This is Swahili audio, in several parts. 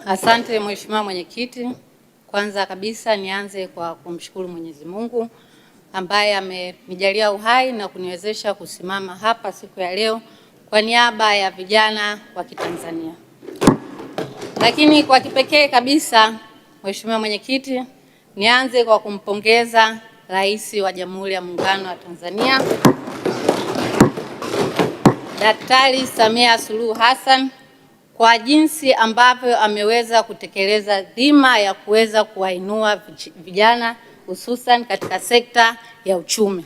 Asante Mheshimiwa Mwenyekiti. Kwanza kabisa nianze kwa kumshukuru Mwenyezi Mungu ambaye amenijalia uhai na kuniwezesha kusimama hapa siku ya leo kwa niaba ya vijana wa Kitanzania. Lakini kwa kipekee kabisa Mheshimiwa Mwenyekiti, nianze kwa kumpongeza Rais wa Jamhuri ya Muungano wa Tanzania Daktari Samia Suluhu Hassan kwa jinsi ambavyo ameweza kutekeleza dhima ya kuweza kuwainua vijana hususan katika sekta ya uchumi.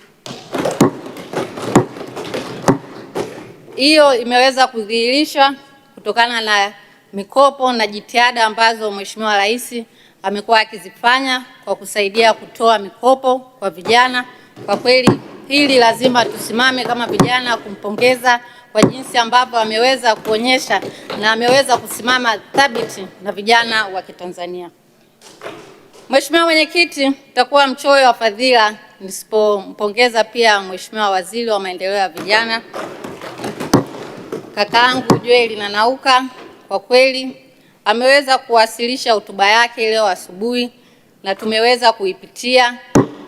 Hiyo imeweza kudhihirishwa kutokana na mikopo na jitihada ambazo Mheshimiwa Rais amekuwa akizifanya kwa kusaidia kutoa mikopo kwa vijana. Kwa kweli hili lazima tusimame kama vijana kumpongeza kwa jinsi ambavyo ameweza kuonyesha na ameweza kusimama thabiti na vijana wa Kitanzania. Mheshimiwa Mwenyekiti, nitakuwa mchoyo wa fadhila nisipompongeza pia Mheshimiwa Waziri wa Maendeleo ya Vijana kakaangu Joel Nanauka. Kwa kweli ameweza kuwasilisha hotuba yake leo asubuhi na tumeweza kuipitia,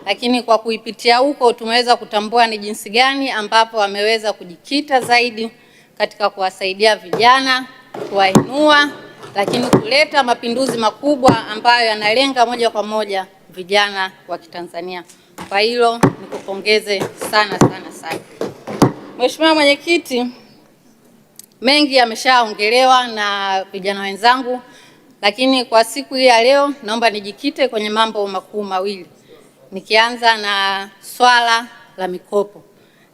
lakini kwa kuipitia huko tumeweza kutambua ni jinsi gani ambapo ameweza kujikita zaidi katika kuwasaidia vijana, kuwainua, lakini kuleta mapinduzi makubwa ambayo yanalenga moja kwa moja vijana wa Kitanzania. Kwa hilo nikupongeze sana. Mheshimiwa Mwenyekiti, mengi yameshaongelewa na vijana wenzangu, lakini kwa siku hii ya leo naomba nijikite kwenye mambo makuu mawili. Nikianza na swala la mikopo.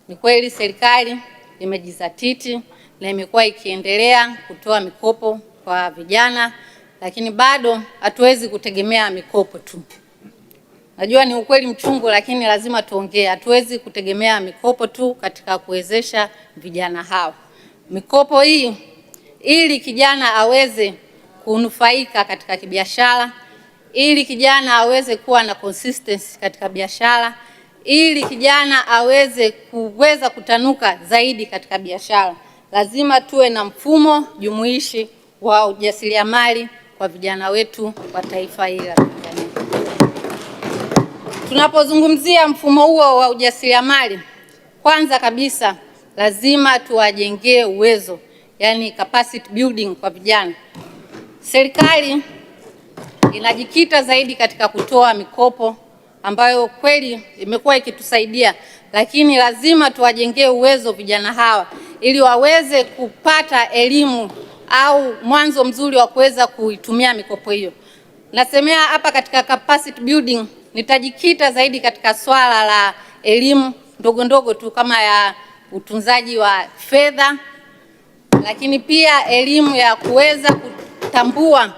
Ni kweli serikali imejizatiti na imekuwa ikiendelea kutoa mikopo kwa vijana, lakini bado hatuwezi kutegemea mikopo tu. Najua ni ukweli mchungu, lakini lazima tuongee. Hatuwezi kutegemea mikopo tu katika kuwezesha vijana hao. Mikopo hii ili kijana aweze kunufaika katika kibiashara, ili kijana aweze kuwa na consistency katika biashara, ili kijana aweze kutanuka zaidi katika biashara, lazima tuwe na mfumo jumuishi wa ujasiriamali kwa vijana wetu wa taifa hili la Tanzania. Tunapozungumzia mfumo huo wa ujasiriamali, kwanza kabisa lazima tuwajengee uwezo, yani capacity building kwa vijana. Serikali inajikita zaidi katika kutoa mikopo ambayo kweli imekuwa ikitusaidia, lakini lazima tuwajengee uwezo vijana hawa ili waweze kupata elimu au mwanzo mzuri wa kuweza kuitumia mikopo hiyo. Nasemea hapa katika capacity building, nitajikita zaidi katika swala la elimu ndogo tu kama ya utunzaji wa fedha, lakini pia elimu ya kuweza kutambua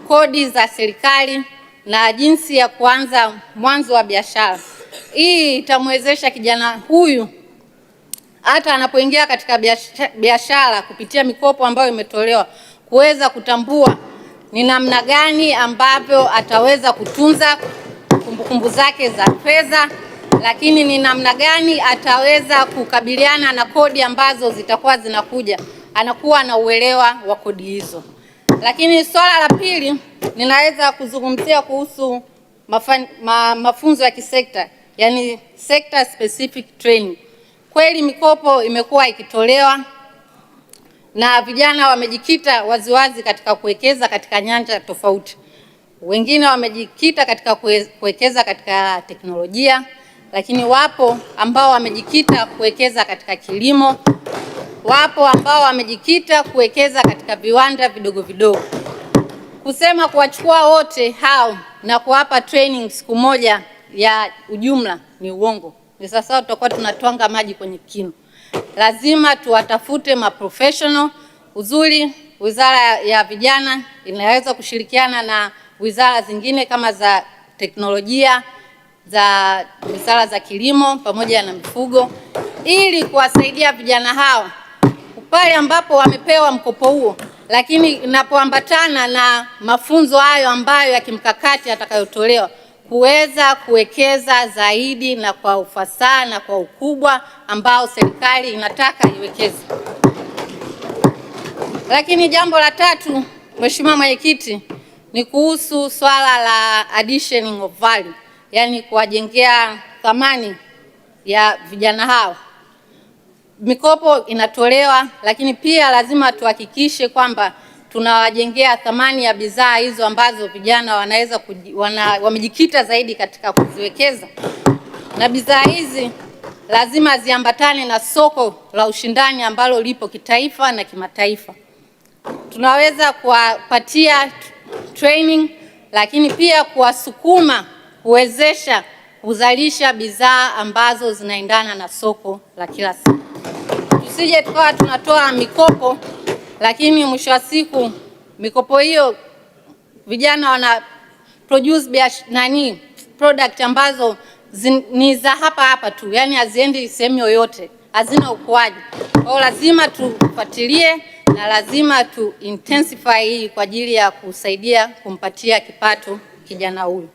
kodi za serikali na jinsi ya kuanza mwanzo wa biashara. Hii itamwezesha kijana huyu hata anapoingia katika biashara kupitia mikopo ambayo imetolewa kuweza kutambua ni namna gani ambavyo ataweza kutunza kumbukumbu zake za fedha, lakini ni namna gani ataweza kukabiliana na kodi ambazo zitakuwa zinakuja, anakuwa na uelewa wa kodi hizo. Lakini swala la pili ninaweza kuzungumzia kuhusu mafunzo ya kisekta, yani sector specific training. Kweli mikopo imekuwa ikitolewa na vijana wamejikita waziwazi katika kuwekeza katika nyanja tofauti. Wengine wamejikita katika kuwekeza katika teknolojia, lakini wapo ambao wamejikita kuwekeza katika kilimo, wapo ambao wamejikita kuwekeza katika viwanda vidogo. Kusema kuwachukua wote hao na kuwapa training siku moja ya ujumla ni uongo. Ni sasa tutakuwa tunatwanga maji kwenye kinu. Lazima tuwatafute maprofessional. Uzuri Wizara ya Vijana inaweza kushirikiana na wizara zingine kama za teknolojia, za wizara za kilimo pamoja na mifugo, ili kuwasaidia vijana hawa pale ambapo wamepewa mkopo huo, lakini inapoambatana na mafunzo hayo ambayo ya kimkakati atakayotolewa kuweza kuwekeza zaidi na kwa ufasaha na kwa ukubwa ambao serikali inataka iwekeze. Lakini jambo la tatu Mheshimiwa Mwenyekiti, ni kuhusu swala la additioning of value, yaani kuwajengea thamani ya vijana hao. Mikopo inatolewa, lakini pia lazima tuhakikishe kwamba tunawajengea thamani ya bidhaa hizo ambazo vijana wanaweza wamejikita zaidi katika kuziwekeza, na bidhaa hizi lazima ziambatane na soko la ushindani ambalo lipo kitaifa na kimataifa. Tunaweza kuwapatia training, lakini pia kuwasukuma kuwezesha kuzalisha bidhaa ambazo zinaendana na soko la kila siku. Tusije tukawa tunatoa mikopo, lakini mwisho wa siku mikopo hiyo vijana wana produce product ambazo ni za hapa tu, yani haziendi sehemu yoyote, hazina ukuaji. Kwa hiyo lazima tufuatilie na lazima tu intensify hii kwa ajili ya kusaidia kumpatia kipato kijana huyu.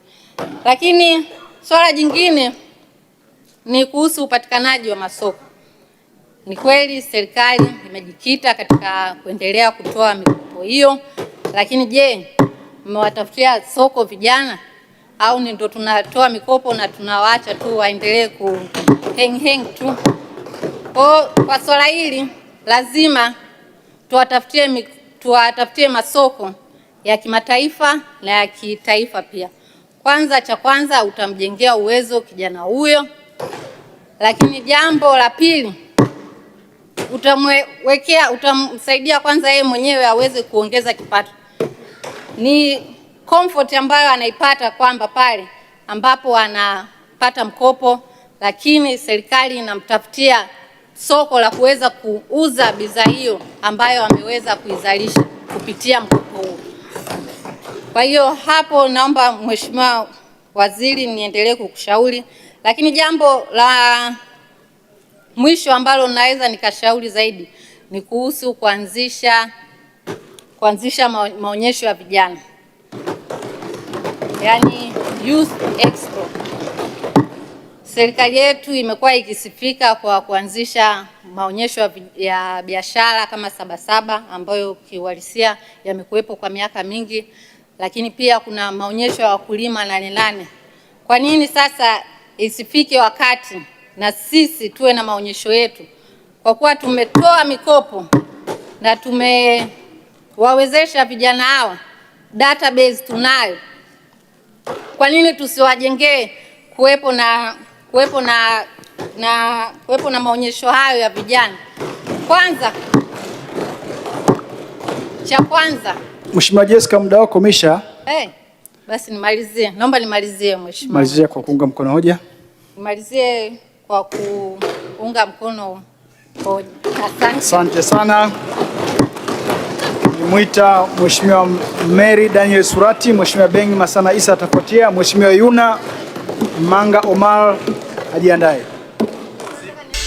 Lakini swala jingine ni kuhusu upatikanaji wa masoko. Ni kweli serikali imejikita katika kuendelea kutoa mikopo hiyo, lakini je, mmewatafutia soko vijana au ni ndo tunatoa mikopo na tunawaacha tu waendelee hang tu? Kwa swala hili lazima tuwatafutie masoko ya kimataifa na ya kitaifa pia. Cha kwanza utamjengea uwezo kijana huyo, lakini jambo la pili utamsaidia kwanza yeye mwenyewe aweze kuongeza kipato. Ni comfort ambayo anaipata kwamba pale ambapo anapata mkopo, lakini serikali inamtafutia soko la kuweza kuuza bidhaa hiyo ambayo ameweza kuizalisha kupitia mkopo huo. Kwa hiyo hapo naomba Mheshimiwa Waziri niendelee kukushauri, lakini jambo la mwisho ambalo naweza nikashauri zaidi ni kuhusu kuanzisha maonyesho ya vijana, yani Youth Expo. Serikali yetu imekuwa ikisifika kwa kuanzisha maonyesho ya biashara kama Sabasaba ambayo kiuhalisia yamekuwepo kwa miaka mingi, lakini pia kuna maonyesho ya wakulima Nane. Kwa nini sasa isifike wakati na sisi tuwe na maonyesho yetu? Kwa kuwa tumetoa mikopo na tumewawezesha vijana hawa, database tunayo, kwa nini tusiwajengee kuwepo na maonyesho hayo ya vijana? Cha kwanza Mheshimiwa Jessica, muda wako umesha. Basi nimalizie. Naomba nimalizie Mheshimiwa. Malizia kwa kuunga mkono hoja. Nimalizie kwa kuunga mkono hoja. Asante sana. Nimuita Mheshimiwa Mary Daniel Surati, Mheshimiwa Bengi Masana Isa atafuatia, Mheshimiwa Yuna Manga Omar ajiandae.